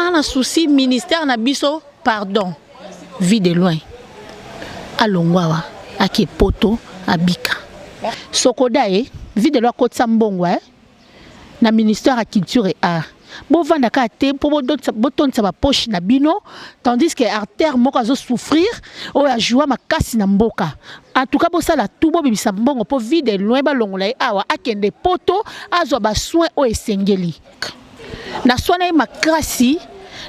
un souci ministère na biso pardon vie de loin alongwawa ake poto abika sokoda vie de loin kotsa mbongo na ministère à culture et art bon vanda ka te po boton sa ba poche na bino tandis que artère moko azo souffrir o ya joie makasi na mboka en tout cas bo sala tout bo bibisa mbongo po vie de loin ba longola awa akende poto azo ba soin o esengeli na soin makasi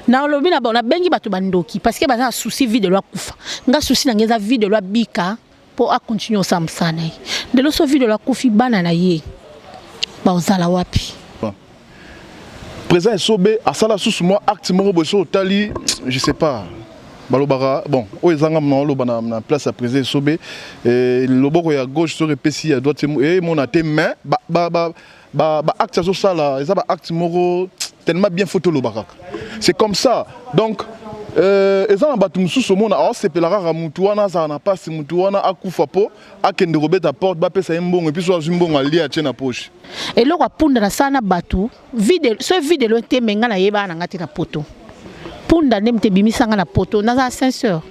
na lobi na bona bengi bato bandoki parce que baza souci vie de loin kufa nga souci na ngeza vie de loin bika pour a continuer ça msana de lo so vie de loin kufi bana na ye ba ozala wapi présent sobe à sala sous moi acte moko boso tali je sais pas balobara bon o ezanga na lo bana na place à présent sobe et loboko ya gauche so repesi à droite et mon até main ba acte so sala eza ba acte moko tellement bien photo lobaka c'est comme ça donc ezana batu mususu mona a sepelara ra mutu wana za na passe mutu wana akufa po akende robeta porte ba pesa mbongo et puis so azumbongo ali a tena poche et lo punda na sana batu vide so vide lo te menga na yeba na ngati na poto punda nemte bimisanga na poto na za ascenseur.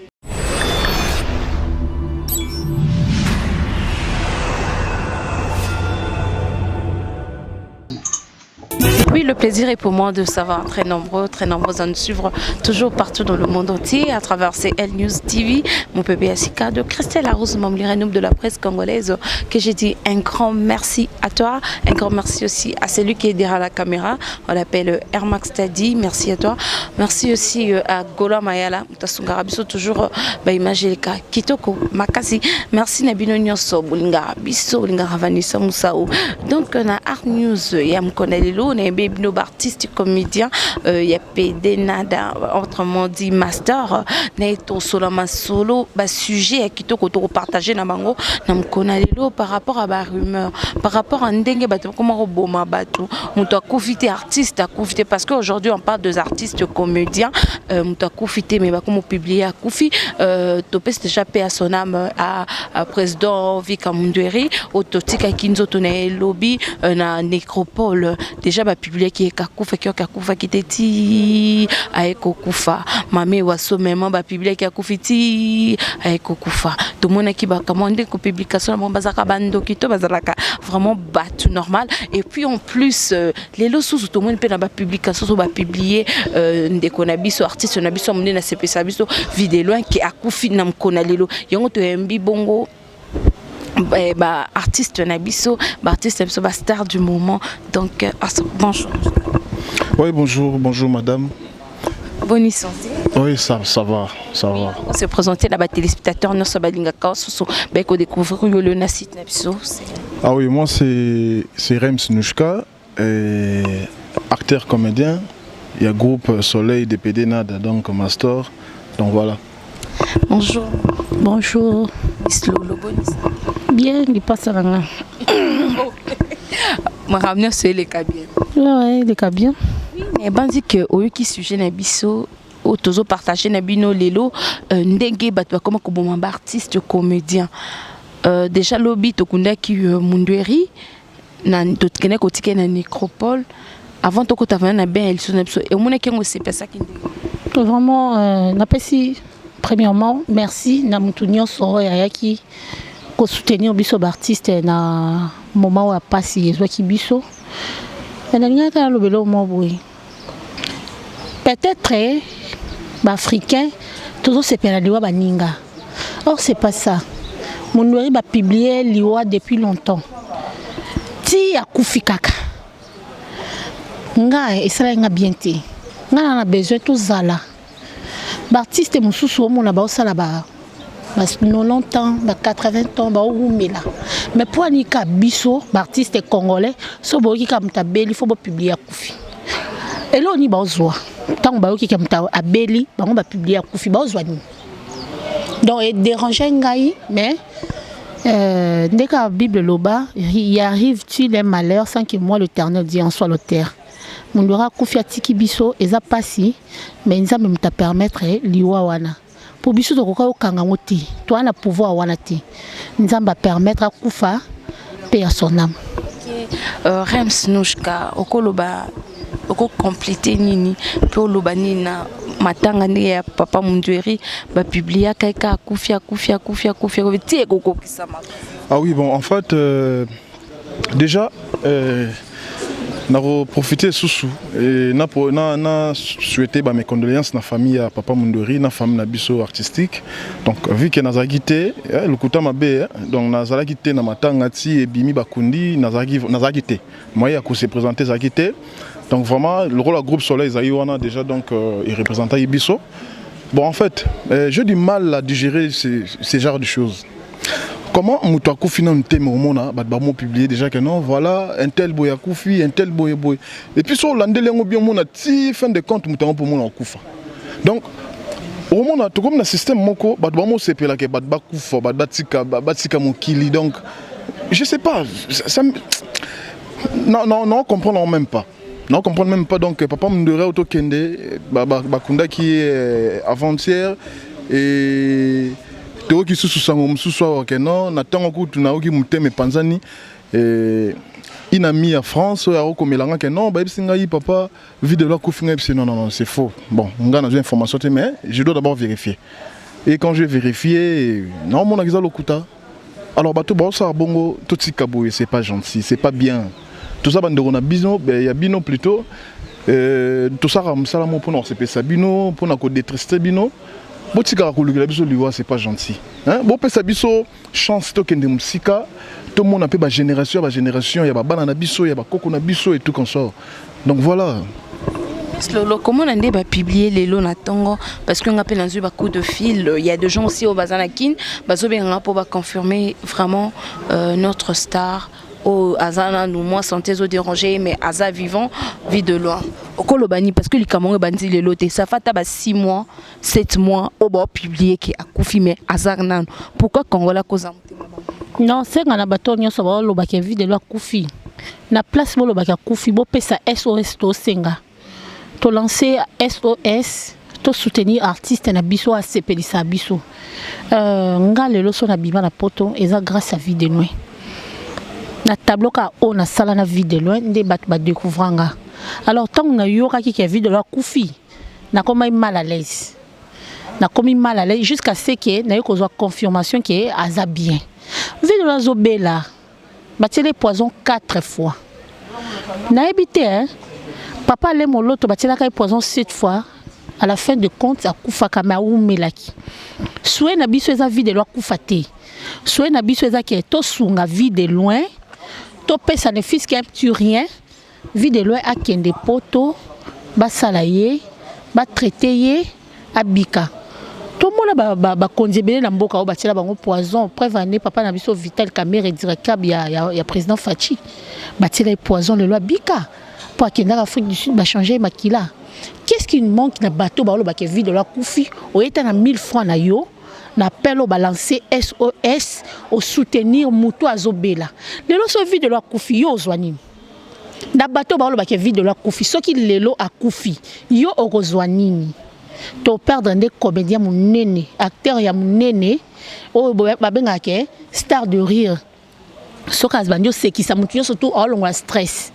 Oui, le plaisir est pour moi de savoir très nombreux à nous suivre toujours partout dans le monde entier à travers CL News TV. Mon bébé Asika de Christelle Arous, membre de la presse congolaise, que j'ai dit un grand merci à toi, un grand merci aussi à celui qui est derrière la caméra, on l'appelle Ermax Tadi, merci à toi. Merci aussi à Gola Mayala, Tasungarabiso toujours Imagélika, Kitoko, Makasi, merci Nabino Nyonso, Boulingarabiso, Boulingaravanisa Moussao. Donc on a Art News, Yamkonelilo, nos artistes comédiens, il y a PD Nada, autrement dit master, Neto Solama Solo, sujet qui te partager na bango, nam konalelo par rapport à la rumeur, par rapport à ndenge bato comment boma bato, on doit profiter artiste à profiter parce qu'aujourd'hui on parle des artistes comédiens, on doit profiter mais comment publier à Koufi, topé déjà paix à son âme à président Vika Mundweri, au Totika Kinzo Tone lobby na nécropole déjà publié qui est kakufa qui t'eti aeko kufa mamé waso même ba publié qui a kufiti aeko kufa tout le monde qui va commander ko publication mon bazaka bando kito bazalaka vraiment batu normal et puis en plus les lots sous tout le monde peut na ba publication so ba publier ndeko na biso artiste na biso monde na CPS biso vidéo loin qui a kufi na mkona lelo yango to mbi bongo artiste Nabiso, artiste star du moment. Donc bonjour. Oui, bonjour madame. Bonne santé. Oui, ça va. On s'est présenté là-bas téléspectateurs nous sommes découvrir le Nassit Nabiso. Ah oui, moi c'est Rems Nushka, acteur comédien. Il y a groupe Soleil de PD Nada donc master. Donc voilà. Bonjour. Bien, il passe à la ma ramener sur les cas bien. Ouais, les cas bien. Oui, mais ben dit que au qui sujet na biso au tozo partager na bino lelo ndenge batwa comme ko artiste comédien. Déjà lobby to kunda ki Mundweri na to kene ko tike na nécropole avant to ko tavana na ben elso na biso et mon ekengo c'est pas ça qui vraiment na pesi premièrement merci na mutunyo so ya ki ko soutenir biso artiste na moment où a passé ezwa ki biso na ngata lobelo mo boy peut-être africain toujours c'est pela liwa baninga or c'est pas ça Mundweri ba publier liwa depuis longtemps ti akufi kaka nga esala nga bien te nga na besoin tout zala artiste mususu omona ba osala ba 90 ans, 80 ans, mais pour Anika Bisso, artiste congolais, so boki kam tabeli faut publier Koufi. Et là on y bazwa. Tant boki kam ta abeli, on va publier Koufi bazwa ni. Donc déranger ngai, mais dès que la Bible loba, il arrive-t-il les malheurs sans que moi l'Éternel dit en soit l'auteur. Mon dora Koufi atiki Bisso eza pasi, mais nza même ta permettre liwa wana. Pour biso to koka okanga ngoti to ana pouvoir wana te nzamba permettre akufa paix à son âme. Rems Nushka okoloba oko compléter nini pour lobani na matanga ne ya papa Mundweri ba publier kaka kufia tie koko kisama. Ah oui, bon, en fait déjà n'a profité sous et n'a souhaité mes condoléances na famille à papa Mundweri na famille na biso artistique. Donc vu que nazagité le kuta mabe donc nazagité na matanga ti et bimi bakundi nazagité moi ya ko se présenter zagité. Donc vraiment le rôle à groupe Soleil Zaïwana déjà donc il représentait Ibiso. Bon en fait j'ai du mal à digérer ces genres de choses. Comment Moutou Koufi n'a pas mona badbamo publié déjà que non voilà un tel boy Koufi un tel boy et puis sur l'andelengo bien mona ti fin de compte Moutou pour mona Koufa. Donc au moment tout comme le système moko badbamo c'est pela que badba Koufa batika mokili donc je sais pas ça non comprendre même pas. Non, comprendre même pas donc papa Mundweri auto kende bakunda qui est avant-hier et Théo qui sous sango msuso que non natango kutu na oki muteme panzani une amie à France ya oko melanga que non ba singa yi papa vidéo la kufinga non c'est faux. Bon, on a une information mais je dois d'abord vérifier. Et quand je vérifié non mon akiza lokuta. Alors bato ba ça bongo toti kaboué c'est pas gentil, c'est pas bien. Tout ça, il y a bino plutôt. Tout ça, pour nous, c'est ça bino, pour nous détrister bino. C'est pas gentil. Bon, ça biso chance to kende musika. Tout le monde a peu génération, il y a banana biso, il y a coco na biso et tout comme ça. Donc voilà. Comment on a publié les lots na Tongo parce qu'on appelle un coup de fil. Il y a des gens aussi au Bazanakin, pour confirmer vraiment notre star. Au Azana nous moi santé au dérangé mais Aza vivant vie de loin au Kolobani parce que les Camerounais bandi les lotés ça fait 6 mois 7 mois au bord publié qui a Koufi mais Azarnan pourquoi Congola cause non c'est qu'on a bateau nyo so ba lobaki vie de loin Koufi na place bo lobaki Koufi bo pesa SOS to senga to lancer SOS to soutenir artiste na biso a sepelisa biso nga lelo so na bima na poto eza grâce à vie de loin. Na tableau ka on a sala na vie de loin des bat découvranga alors tant on a eu qui a vu de la Koufi na comme mal à l'aise jusqu'à ce que na eu qu'on confirmation que est aza bien vie de la zobela batté les poisons 4 fois na habité hein papa le moloto batté la poison 7 fois à la fin de compte à Koufa Kamaou Melaki souhait na biso eza vie de la Koufate souhait na biso eza qui est to sunga vie de loin topé ça ne fils qui tu rien vie de loin à kende poto ba salaye ba traiter abika tout le monde ba konzebele na mboka o batila bango poison prévenir papa na biso Vital Kamerhe directeur ya président Fachi batila poison le loi bika pour kende Afrique du Sud ba changer makila qu'est-ce qui manque na bateau ba lo ba ke vie de la Koufi o eta na 1000 francs na yo n'appelle au balancer SOS au soutenir Moutou Azobela. Les lots sont vides de la Koufi, yo ozwani. Na bateau ba lo vide de la Koufi, ce qui les lots à Koufi, yo ozwani. To perdre des comédiens mon néné, acteur ya mon néné, o babenga ke star de rire. Ce cas bandio c'est qui ça moutou surtout all on stress.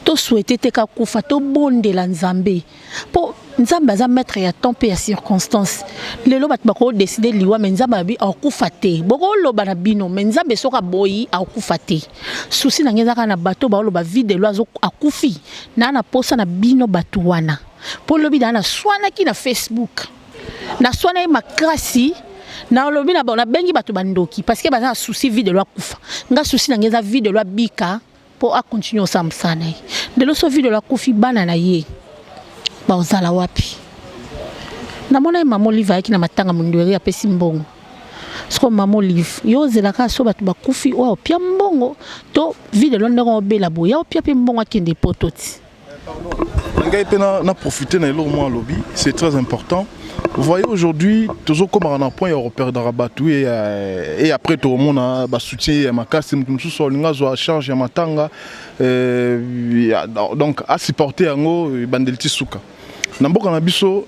To souhaiter te ka Koufa to bonde la Nzambe. Pour Nzamba za mettre ya temps et ya circonstance. Lelo bat bako décider liwa mais Nzamba bi akufate. Boko loba na bino mais Nzambe soka boyi akufate. Souci na ngeza kana bato ba loba vide loazo akufi. Na na posa na bino batuwana. Po lobi na swana ki na Facebook. Na swana makrasi na lobi na ba bengi bato bandoki parce que ba na souci vide lo akufa. Nga souci na ngeza vide lo bika pour continuer ensemble sana. De lo so vide lo akufi bana na ye. Baozala wapi na mona mama Olive qui na matanga Mundweri a pesi mbongo siko mama Olive yo zelaka so batu bakufi wa opia mbongo to vide londongo obela boya opia pe mbongo akende pototi ngai pena na profiter na elo mo lobby c'est très important. Vous voyez aujourd'hui toujours comme on a point européen d'Arabatu et après tout le monde a soutien ma casse tout sur l'inga zo charge ya matanga donc à supporter ngo bandelti suka. Namboka na biso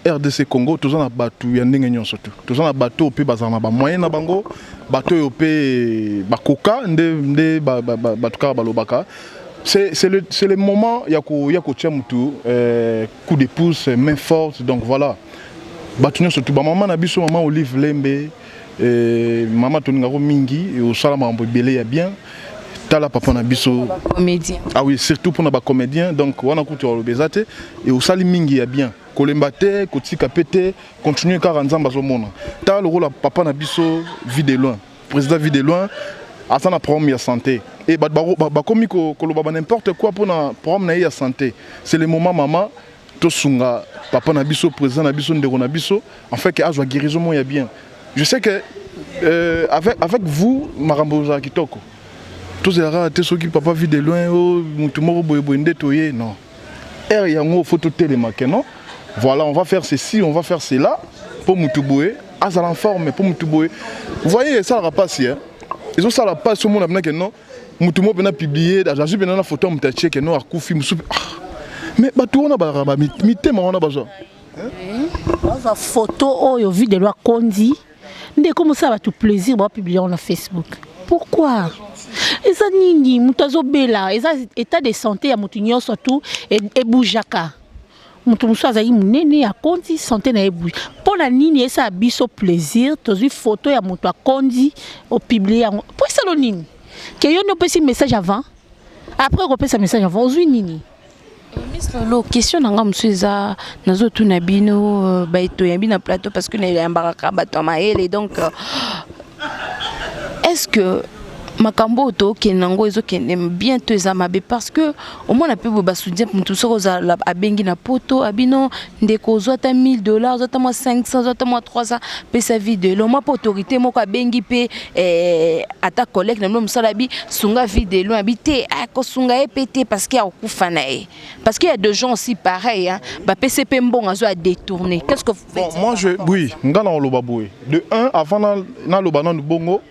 RDC Congo tous na batu ya ndenge nyonso tout. Tous na bateau pe bazana ba moyen na bango bateau yo pe bakoka nde batuka balobaka c'est le moment, il y a coup de pouce, main forte, donc voilà. Batunion surtout, maman Nabiso, maman Olive Lembe, maman Toningaro Mingi, et au Salama Belé, il y a bien. Tala papa Nabiso. Comédien. Ah oui, surtout pour les comédiens, donc on a coupé le Bézate, et au Salim Mingi, il y a bien. Kolembate, Kotika Pété, continue car en Zamba Zomona. Tala le rôle papa Nabiso, vie de loin. Président vie de loin. À la problème de santé. Et comme n'importe quoi pour le problème de santé. C'est le moment maman, Tosunga, papa Nabiso, président Nabiso, Ndero Nabiso, en fait que la guérison est bien. Je sais que avec vous, Maramboza Kitoko, tous les rares, ceux qui papa vit de loin, Moutumoro Boyeboinde Toye, non. Il y a une photo télémarquée, non. Voilà, on va faire ceci, on va faire cela pour Moutuboué, à la forme pour Moutuboué. Vous voyez, ça n'a pas si, hein. Ils ont ça la page sur mon avenir que non, Moutumo a publié, j'ai vu une photo de que non, à Koufi, mais tout on a mité, on a besoin. La photo, oh, vu de loi Kondi, dès comme ça va tout plaisir, on va publier sur Facebook. Pourquoi? Et ça nini, Moutazo Bela, et ça état de santé à Moutignon surtout et Boujaka. Moutoumousso azayi munene ya Kondi santé na ebouji. Pour la nini ça a biso plaisir, tozi photo ya mouto a Kondi au publier. Pour ça le nini. Que yon no pesi message avant. Après on pesi message avant, ozui nini. Miss Lolo, question nanga msuza nazo tunabino ba eto yambina plateau parce que na yambaraka bato maele donc est-ce que makambo oto kenango ezo kenem bientôt ezamabe parce que au moins na pe bo basoudia mutu soko za abengi na poto abino ndeko zota $1000 zota moi 500 zota moi 300 pe sa vie lo moi autorité moko abengi pe ata collègue na msala bi sunga vie de lo habité ko sunga epete parce qu'il y a okufa na e parce qu'il y a des gens aussi pareil hein ba PCP mbonga zo a détourner qu'est-ce que vous faites? Moi je oui ngana loba boy de 1 avant na loba na bongo.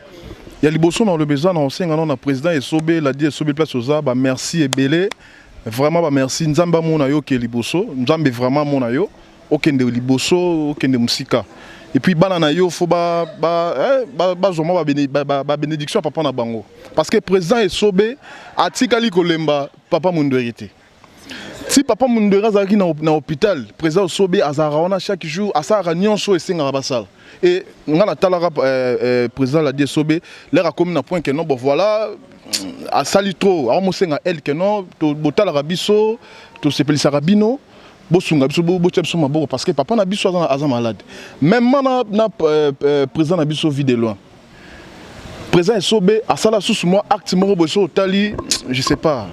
Il y a les bossons dans le besoin, on sait que le président est sobé, l'a dit est sobé place aux arbres, merci et belé, vraiment merci. Nzamba monayo qui est liboso, nzamba vraiment monayo, aucun de liboso, aucun de musika. Et puis bananayo faut bénédiction papa na bango. Parce que le président est sobé, atikali kolemba papa mundorité. Si papa mundora zaki na hôpital, le président est sobé azaraona chaque jour, asara nyonso et singa basal. Et on a le président l'a dit sobé, l'air a commis un point que non, bon voilà, à sali trop, à mosenga elle que non, to botal rabiso, to sepeli sarabino, bosunga biso bochepso maboko parce que papa na biso aza malade. Même na président na biso vit de loin. Président est sobé, à sala sous moi acte moro boso tali, je sais pas.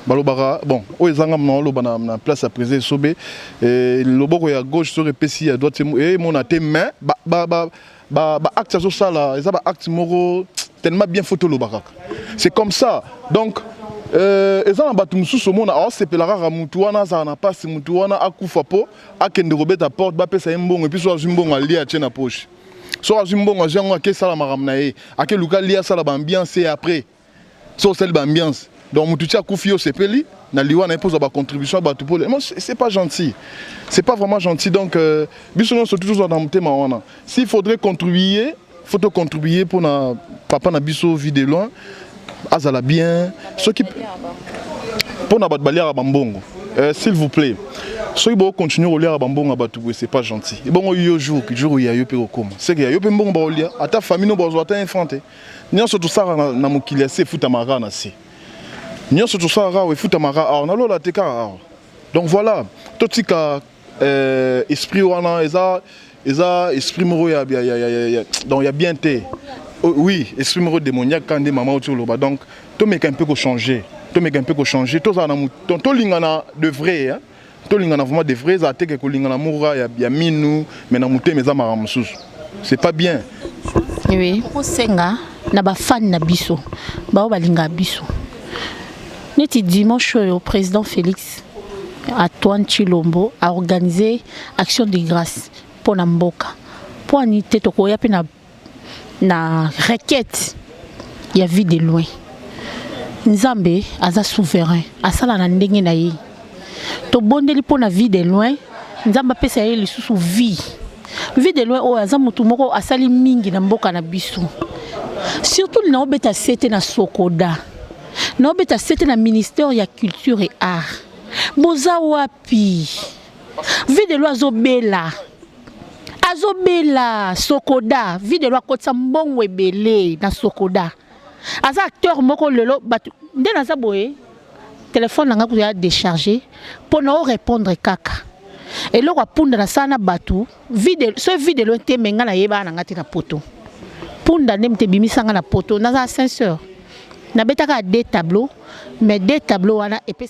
Balobara bon oyezanga mna loba na place à président sobé et loboko ya gauche sur epesi à droite et mon até main acte so sala eza ba acte moro tellement bien photo lobaka c'est comme ça donc eza na batu mususu mona a sepelara ra mutu wana za na passe mutu wana akufa po akende robeta porte ba pesa mbongo et puis so azumbongo ali a na poche so azumbongo jango ke sala maramna e ake luka lia sala ba ambiance et après so celle ba ambiance. Donc, Moutoutia Koufio Sepeli, Naliwa n'a pas de contribution à Batoupo. C'est pas gentil. C'est pas vraiment gentil. Donc, Bissounon, c'est toujours dans le thème. S'il faudrait contribuer, il faut contribuer pour na papa na biso vie de loin. Azala bien. Ceux qui pour na batbalière à Bambongo. S'il vous plaît. Ceux qui continuent à lire à Bambongo à Batoupo, c'est pas gentil. Et bon, il y a un jour où il y a eu au coma. C'est qu'il y a eu un bon baolia. À ta famille, nous avons été infantés. Nous surtout ça na mokilia c'est foutamara na c'est. Nous sommes tous en futamara, on a l'eau la teka. Donc voilà, tout ce qui est esprit wana, esprit moro donc il y a bien été. Oui, esprit moro démoniaque quand des mamans autour là. Donc tout mec un peu qu'on changer, tout mec un peu qu'on changer. Tout ça na tout lingana de vrai, hein. Tout lingana vraiment de vrai. Ça teke que lingana moura, il y a minou, mais na mouté mais ça maramsous. C'est pas bien. Oui. Pour senga, na ba fan na biso, ba balinga biso. Neti dimanche, le président Félix Antoine Tshilombo a organisé action de grâce pour Namboka. Pour aniter tokoya pe na requête ya vie de loin. Nzambe aza souverain, asala na ndenge na ye. To bondeli pour na vie de loin, Nzamba pesa ye lisusu vie. Vie de loin o aza mutu moko asali mingi na mboka na biso. Surtout na obeta sete na Sokoda. Non, mais c'était le ministère de la Culture et Art. Boza wapi. Vie de l'oiseau Bella. Azobela, Sokoda. Vie de l'oiseau Kotsambon Webele dans Sokoda. Aza acteur moko lelo batu. Dès naza boye, téléphone nanga kuya décharger pour nous répondre kaka. Et là on punda na sana batu. Ce vie de l'oiseau menga na yeba nanga tina poto. Punda nemte bimisanga na poto. Naza ascenseur. Na betaka deux tableaux, mais deux tableaux wana épais.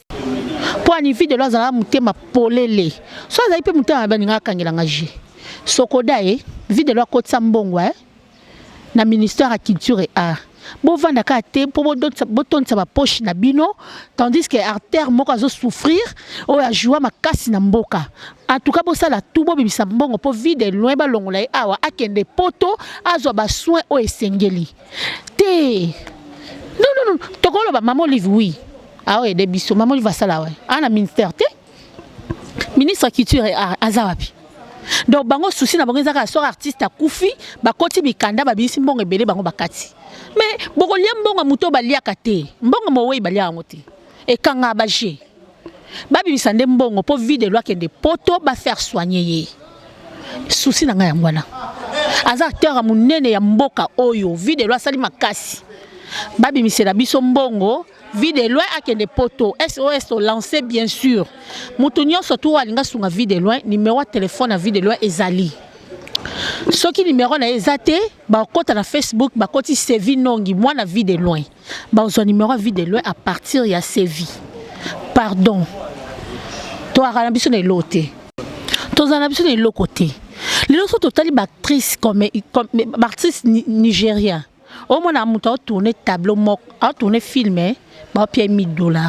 Pour une vie de l'oiseau mutema polele. Soit ça peut mutema baninga kangela ngaji. Sokoda vie de l'oiseau Kotsambongo na ministère de la Culture et Art. Bon vanda ka te pour boton sa poche na bino tandis que artère moko azo souffrir o ya joie makasi na mboka. En tout cas bo sala tout bo bibisa mbongo po vie de loin ba longola awa akende poto azo ba soin o esengeli. Te non, tokolo ba maman Olive oui. Ah ouais, des bisous, maman Olive va ça là ouais. Ana ministère te. Ministre Culture et Art azawapi. Donc bango souci na bango ezaka sort artiste akufi ba koti bikanda ba bisi mbongo ebele bango bakati. Mais boko lia mbongo muto ba liaka te. Mbongo mowe ba lia ngote. Et kanga ba je. Ba bibisa nde mbongo po vie de loi kende poto ba faire soigner ye. Souci na nga ya ngwana. Aza acteur munene ya mboka oyo vie de loi sali makasi. Babi misela biso mbongo vie de loin akende poto SOS lancé bien sûr mutunyo surtout alinga sunga vie de loin numéro de téléphone à vie de loin ezali soki numéro na ezate ba kota na Facebook ba koti Sevi Nongi moi na vie de loin ba zo numéro vie de loin à partir ya Sevi pardon to ara biso na loté to za na biso na lokoté les autres totali ba actrice comme artiste nigérien. Au moins, on a tourné tableau, on a tourné film, on a payé $1000.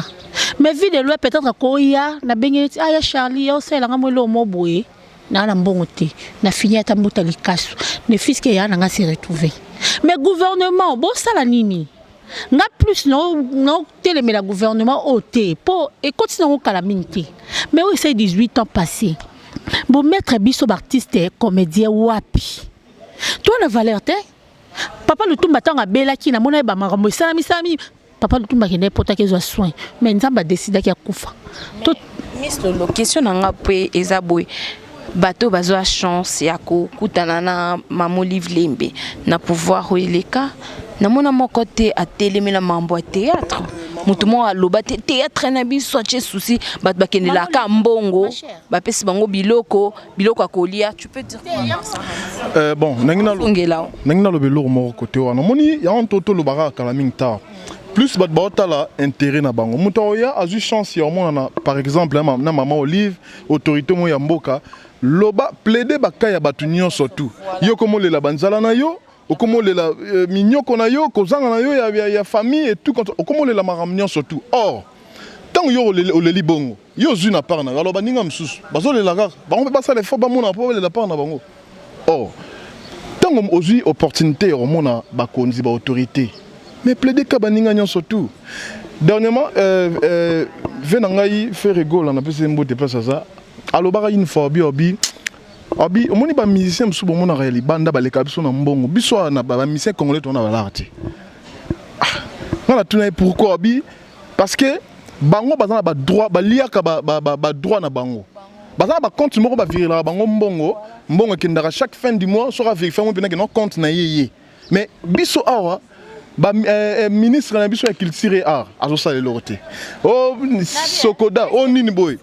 Mais vie de l'ouest, peut-être qu'il y a Charlie, on sait, on a un mobile, on a un bon thé, on a fini à tambour likasu, les fils qui y a, on a s'est retrouvé. Mais gouvernement, bon ça la nini. On a plus non télé mais le gouvernement au thé pour et continuer au calamité. Mais oui, c'est 18 ans passés. Bon mettre biso artiste comédien wapi. Toi la valeur t'es papa le tumba tanga bela ki na mona ba makambo salami papa le tumba kende pota ke zo soin mais nzamba décida ki akufa to miss lo question nanga pe ezaboy bato bazo a chance ya ko kutana na Maman Olive Lembe na pouvoir oeleka na mona moko te atelemela mambo ya théâtre mutu mo aloba te théâtre na biso che souci bato bakendela ka mbongo bapesi bango biloko akolia tu peux dire bon nangina lo beloko moko côté wana moni ya on toto lo baka kala minta plus bat baotala intérêt na bango mutu oya azu chance ya mona par exemple na Maman Olive autorité mo ya mboka loba plaider bakaya batu nyonso tout yo komo le la banzala na yo okomo lela minyoko na yo kozanga na yo ya famille et tout okomo lela maramnion surtout or tant yo oleli bongo yo zuna par na alors baninga msusu bazo lela kaka bango ba ça les fois ba mona po lela par na bango or tant ozui opportunité au mona ba konzi ba autorité mais plaider ka baninga nyon surtout dernièrement venangai fait rigole na pese mbote place ça alobaka une fois obi abi omoni ba musicien msubo mona réali banda baleka biso na mbongo biso na ba musicien congolais tona balarti ngala tuna pourquoi abi parce que bango bazana ba droit ba liaka ba droit na bango bazana ba compte moko ba virila bango mbongo kindaka chaque fin du mois sera vérifier mo pena que non compte na yeye mais biso awa ba ministre na biso ya culture et art azo sala loroté oh Sokoda oh nini boy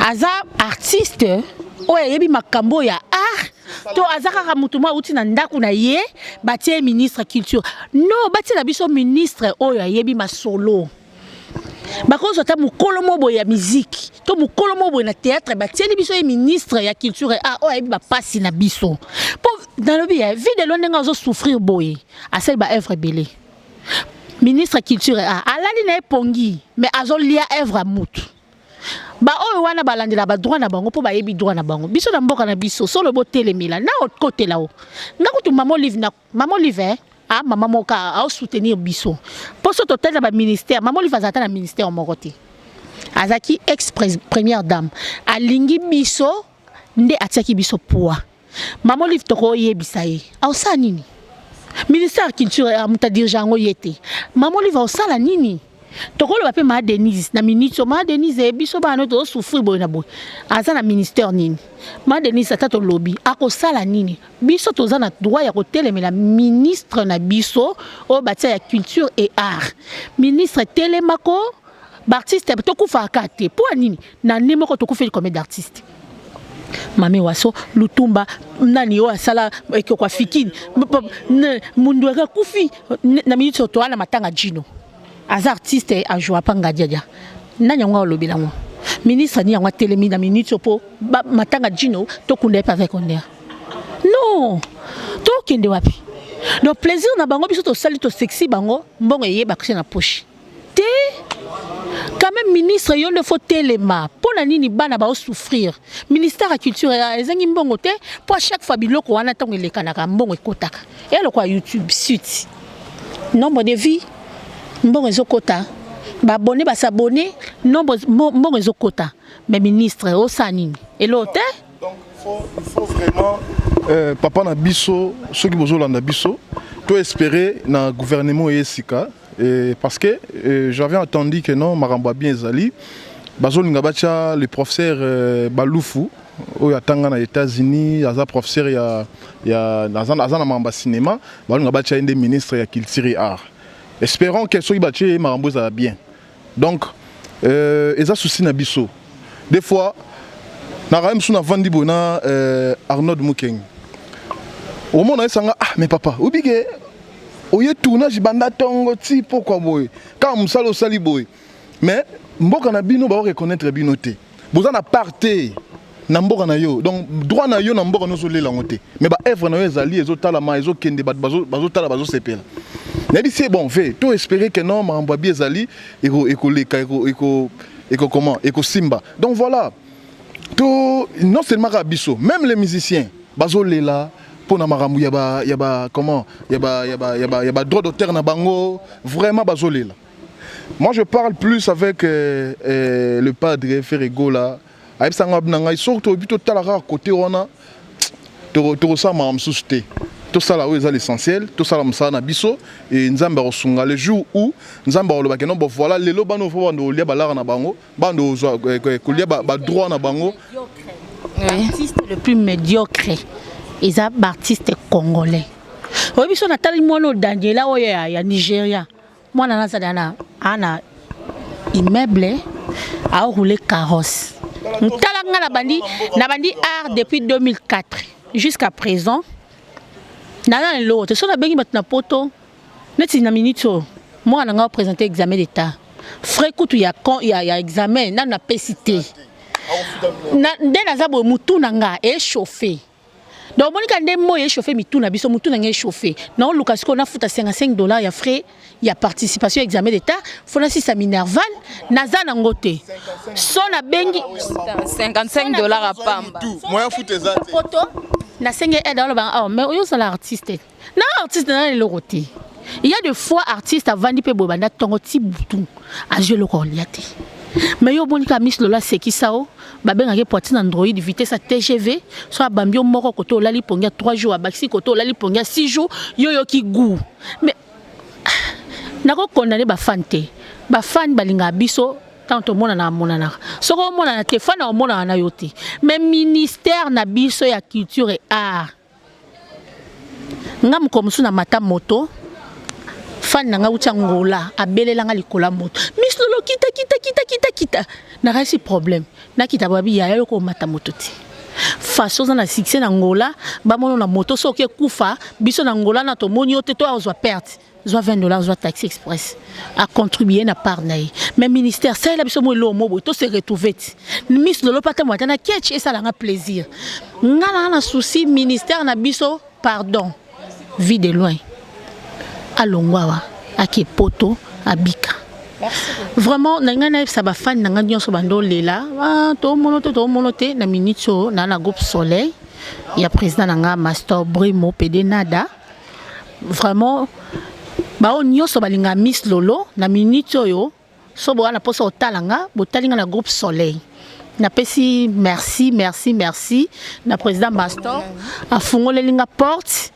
aza artiste oyo yebi makambo ya art to azaka ka mutu mwa uti na ndaku na ye batie ministre culture non batie na biso ministre oyo yebi masolo bakozo ta mukolo mobo ya musique to mukolo mobo na théâtre batie biso ye ministre ya culture et art oyo yebi ba pasi na biso po dans le bien vie de l'on nga zo souffrir boye asel ba œuvre belé ministre culture et art alali na epongi mais azo lia œuvre à mutu ba oyo wana balandela ba droit na bango po ba yebi droit na bango biso na mboka na biso solo botele mila na autre côté là-haut ngakutu Maman Olive maman moka a soutenir biso pour ce total ba ministère Maman Olive azata na ministère mokoti azaki première dame alingi biso nde atiaki biso poa Maman Olive toko yebisa ye au sa nini Ministère de la Culture amuta dirigeant yete. Maman li va au sala nini. Tokolo bape ma Denise na ministre ma Denise biso ba no to souffrir boy na boy. Aza na ministère nini. Ma Denise atato lobby ako sala nini. Biso toza na droit ya ko telemela ministre na biso o batia ya culture et art. Ministre telemako artiste to kufa akate. Po nini na nemoko to kufa comme d'artiste. Mame waso lutumba nani yo asala kwa fikini mundu aka kufi na ministre to ana matanga jino. As artiste a joué panga dia. Nanya nga lobi la mo. Ministre ni nga telemi na ministre po matanga jino to kunde pa avec on. Non. To kende wapi. Donc plaisir na bango biso to sali to sexy bango mbongo yeba kse na poche. Te quand même ministre yo le faut telema pour na nini bana ba souffrir. Ministère de la culture ezangi mbongo te pour chaque fois biloko wana tango lekana mbongo ekotaka. Et le quoi YouTube suite. Nombre de vies mbongo ezokota ba abonné ba s'abonner nombre mbongo ezokota mais ministre au sanini et l'autre donc il faut vraiment papa na biso ceux qui bozo landa biso to espérer na gouvernement esika parce que j'avais entendu que non maramba bien ezali bazolinga bacha le professeur Balufu oyo atanga na États-Unis aza professeur ya na mamba cinéma balinga bacha ende ministre ya culture et art. Espérons que ce qui est marambo ça bien. Donc, ils ont souci na biso. Des fois, na raim suna vandi bona Arnaud Mukeng. Au moment où sanga ah mais papa, obige oye tournage banda tongo ti pourquoi boy. Quand musalo sali boy. Mais mboka na bino ba reconnaître binoté. Boza na parté na mboka na yo. Donc droit na yo na mboka no so lela ngoté. Mais ba œuvre na yo ezali ezotala ma ezokende bazo tala bazo sepela. C'est bon, fait. Tout espérer que non, Maramba Biezali, comment, Simba. Donc voilà. Tout, non seulement Rabiso, même les musiciens, Bazo Lela, pour Namaramou, yaba comment, yaba droit d'auteur na bango, vraiment Bazo Lela. Moi je parle plus avec le padre Ferrego là, avec Sangabnanga, surtout au but total à côté on a, tout ça m'a soucié. Tout ça là où est l'essentiel, tout ça là m'a na biso et nzamba osunga le jour où nzamba oloba que non bon voilà lelo bano fo bando lia balara na bango bando kolia ba droit na bango. L'artiste le plus médiocre ils a artiste congolais. Oui biso na tali mono Daniela oyo ya Nigeria. Moi na nazana ana immeuble a roulé carrosse. Ntalanga na bandi art depuis 2004 jusqu'à présent. Nana l'autre, si on a bien mis na poto, net na minute, moi on a présenté examen d'état. Frère il y a examen, na na pécité. Na ndena zabo mutu nanga est chauffé. Donc monika ndé mo est chauffé mitu na biso mutu nanga est chauffé. Na on lucas ko na futa $55 ya frais, il y a participation examen d'état, faut na si ça minerval, naza na ngote. So na bengi $55 à pamba. Moi futa za poto. Na senge aide dans le banc mais oyo c'est l'artiste na artiste na le roté il y a des fois artistes avant di pe bobanda tongo ti butu a jouer le rôle yate mais yo bonika miss lola c'est qui ça o ba benga ke poitrine Android vitesse à TGV soit bambio moko koto lali pongia 3 jours à baxi koto lali pongia 6 jours yo ki goût mais nako condamner ba fante ba fan balinga biso tant au monde na monana soko monana te fana au monde na yote mais ministère na biso ya culture et art ngam comme suna mata moto fan na ngaucha ngola abelela nga likola moto miss lolo kita na resi problème na kita babi ya yo ko mata moto ti façon na succès na ngola ba mono na moto soki kufa biso na ngola na to moni yote to azwa perte soit $20, soit taxi express à contribuer na part naï mais ministère ça la biso mo lo mo to se retrouver miss lolo pata mo tana ketch et ça la plaisir ngala na souci ministère na biso pardon vie de loin à Longwawa à Kepoto à Bika vraiment nangana ça ba fan nanga nyonso bando lela to monote na minito na groupe Soleil il y a président nanga Master Brimo PD Nada vraiment ba onyoso balinga Miss Lolo na minute oyo so bo na posa otalanga botalinga na groupe Soleil na pesi merci na président Bastor a fungolelinga porte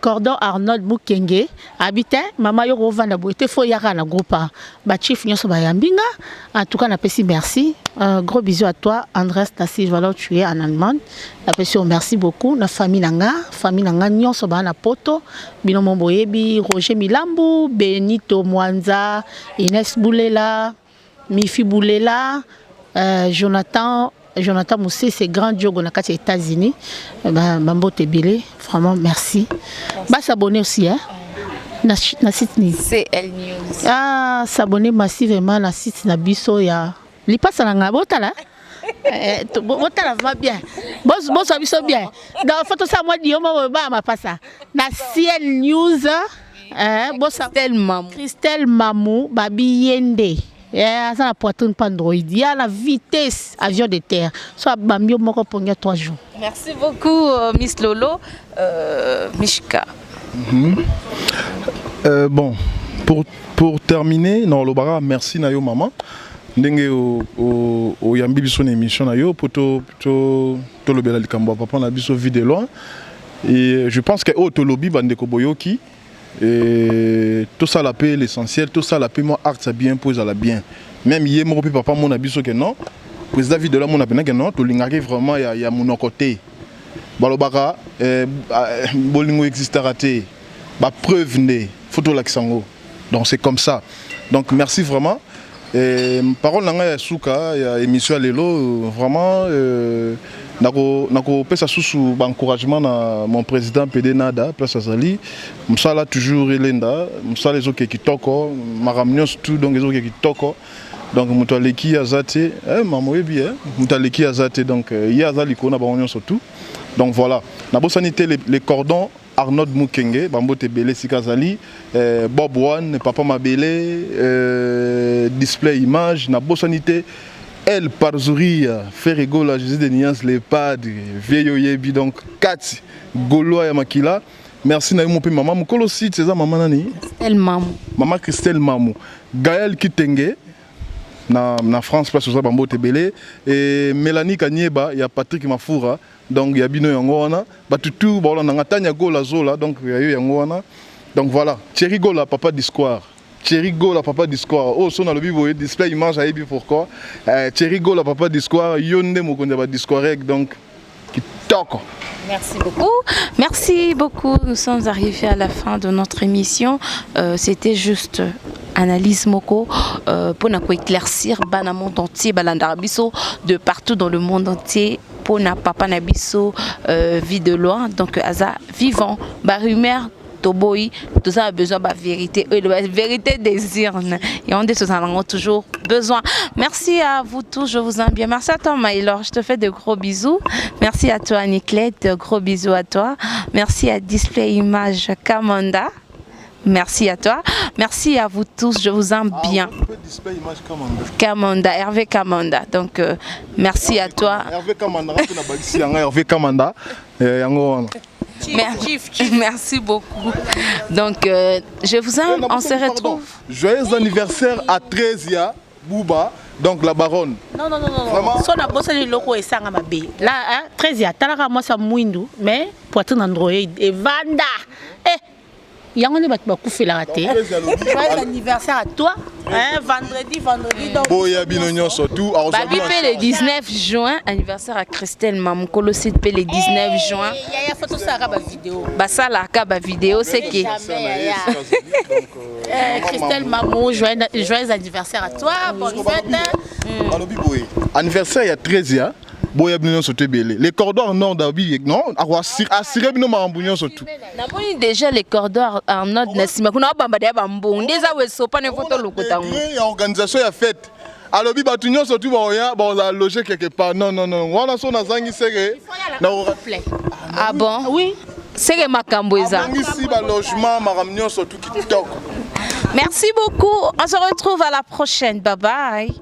Cordon Arnold Mukenge habite mama yo rovanda boite fo yaka na groupe ba chief nyoso ba yambinga. En tout cas na pesi merci. Gros bisous à toi Andrés da Silva là tu es en Allemagne. Na pesi merci beaucoup na famille nanga nyoso ba na poto bino momboyebi Roger Milambu, Benito Mwanza, Inès Boulela, Mifi Boulela, Jonathan Moussé, c'est grand Diogo na kati États-Unis. Bambo Tebele, vraiment merci. Bah s'abonner aussi hein. Na site ni CL News. Ah, s'abonner massivement na site na biso ya. Li passe na ngabota là. Botala va bien. Boss biso bien. Dans photo ça moi Dioma ba ma passa. Na CL News boss Christelle Mamou Babi Yende. Ça la poitrine pas Android. Il y a la vitesse avion de terre. Soit bambio moko pour 3 jours. Merci beaucoup Miss Lolo. Mishka. Bon, pour terminer, non, Lobara, merci Nayo maman. Ndenge o yambi biso na émission na yo poto to lobela likambo papa na biso vie de loin. Et je pense que o to lobi bandeko boyoki. Et tout ça la paix l'essentiel, tout ça la paix moi art ça bien pose à la bien. Même hier mon papa mon abiso que non, président vie de là mon appena que non, to lingaki vraiment ya mon côté. Balobaka bolingo existe raté. Ba preuve né, photo l'accent. Donc c'est comme ça. Donc merci vraiment. Et parole nanga ya suka ya émission lelo vraiment nako pesa susu ba encouragement na mon président PD Nada place Azali msala toujours elenda msala ezo ke kitoko maramnyo tout donc ezo ke kitoko donc mutaleki azate mamoyebi mutaleki azate donc ya azali kona ba onyo surtout donc voilà na bosanité les cordons Arnold Mukenge, Bambo Tebele Sikazali, Bob One, Papa Mabele, display image, na bosanité, El Parzouria, Ferrego, la Jésus de Nias, les Padres, Vieyo Yebi, donc 4, Golo Yamakila. Merci na mon père maman, mon colossite, c'est ça maman nani? Christelle Mamou. Maman Christelle Mamou. Gaël Kitenge. Na France place ça Bambo Tebele et Mélanie Kanyeba il y a Patrick Mafoura donc il y a bino yango wana batutu ba na ngatanya gola zola donc il y a eu yango wana donc voilà Thierry Gola papa d'histoire Thierry Gola papa d'histoire oh son na lobi boye display image ayebi pourquoi Thierry Gola papa d'histoire yonde mokonde ba d'histoire donc kitoko. Merci beaucoup. Merci beaucoup. Nous sommes arrivés à la fin de notre émission. C'était juste analyse moko pour nous éclaircir bana monde entier balandarabiso de partout dans le monde entier pour na papa nabiso vie de loin donc aza vivant ba rumeur toboy tout ça a besoin de vérité la vérité des urnes et on dit en a toujours besoin. Merci à vous tous, je vous aime bien. Merci à toi Maïlor, je te fais de gros bisous. Merci à toi Niclette, gros bisous à toi. Merci à Display Image Kamanda. Merci à toi. Merci à vous tous, je vous aime bien. Kamanda, Hervé Kamanda. Donc merci à toi. Hervé Kamanda, Hervé Kamanda. Merci beaucoup. Donc, je vous aime, on se retrouve. Joyeux anniversaire à 13 Bouba, donc la baronne. Non. Son a bossé le loco et ça ma bé. Là, 13 talaka moi ça mouindou, mais poitrine Android et Vanda. Yango ne bat pas couper la raté. Joyeux anniversaire à toi. Vendredi donc. Boya binonyo surtout. Babi fait le 19 juin, anniversaire à Christelle Mamou. Colossite fait le 19 juin. Il y a photo ça ba vidéo. Bah ça la ba vidéo c'est que Christelle Mamou, joyeux anniversaire à toi. Bonne fête. Anniversaire il y a 13 ans. Boya binonyo surtout belé. Les cordons nord d'Abi non, assurer bino mambunyo surtout. Na moni déjà les cordons en nord na sima kuna bamba de bambo. Ndeza weso pa ne photo lokotango. Il y a organisation ya fête. Alors batu nyo surtout ba loger quelque part. Non. Wana so na zangi sere. Na ah bon? Oui. C'est makambo eza. Ici ba logement maramnyo surtout kitoko. Merci beaucoup. On se retrouve à la prochaine. Bye bye.